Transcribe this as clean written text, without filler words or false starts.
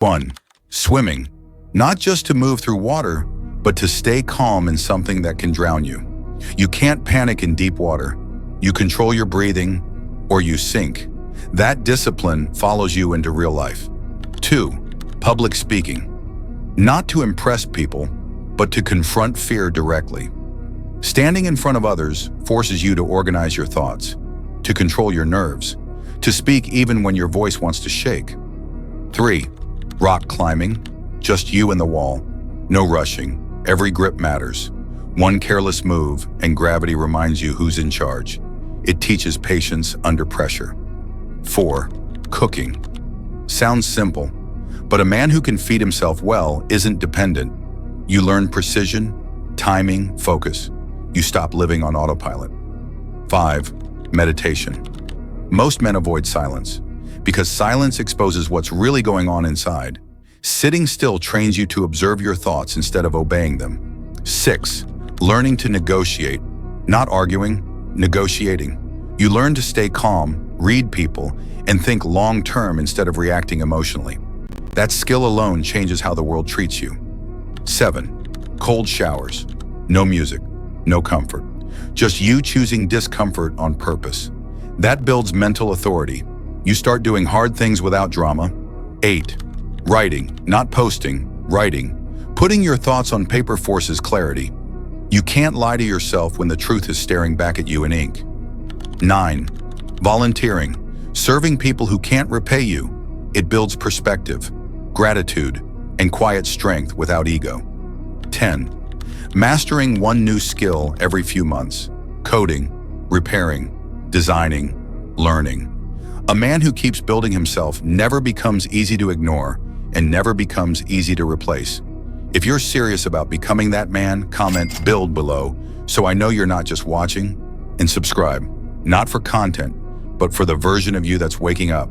1. Swimming. Not just to move through water, but to stay calm in something that can drown you. You can't panic in deep water. You control your breathing, or you sink. That discipline follows you into real life. 2. Public speaking. Not to impress people, but to confront fear directly. Standing in front of others forces you to organize your thoughts, to control your nerves, to speak even when your voice wants to shake. 3. Rock climbing. Just you and the wall. No rushing. Every grip matters. One careless move and gravity reminds you who's in charge. It teaches patience under pressure. 4. Cooking. Sounds simple, but a man who can feed himself well isn't dependent. You learn precision, timing, focus. You stop living on autopilot. 5. Meditation. Most men avoid silence because silence exposes what's really going on inside. Sitting still trains you to observe your thoughts instead of obeying them. 6. Learning to negotiate. Not arguing, negotiating. You learn to stay calm, read people, and think long-term instead of reacting emotionally. That skill alone changes how the world treats you. 7. Cold showers. No music, no comfort. Just you choosing discomfort on purpose. That builds mental authority. You start doing hard things without drama. 8. Writing, not posting, writing. Putting your thoughts on paper forces clarity. You can't lie to yourself when the truth is staring back at you in ink. 9. Volunteering, serving people who can't repay you. It builds perspective, gratitude, and quiet strength without ego. 10. Mastering one new skill every few months. Coding, repairing, designing, learning. A man who keeps building himself never becomes easy to ignore and never becomes easy to replace. If you're serious about becoming that man, comment "build" below so I know you're not just watching, and subscribe, not for content, but for the version of you that's waking up.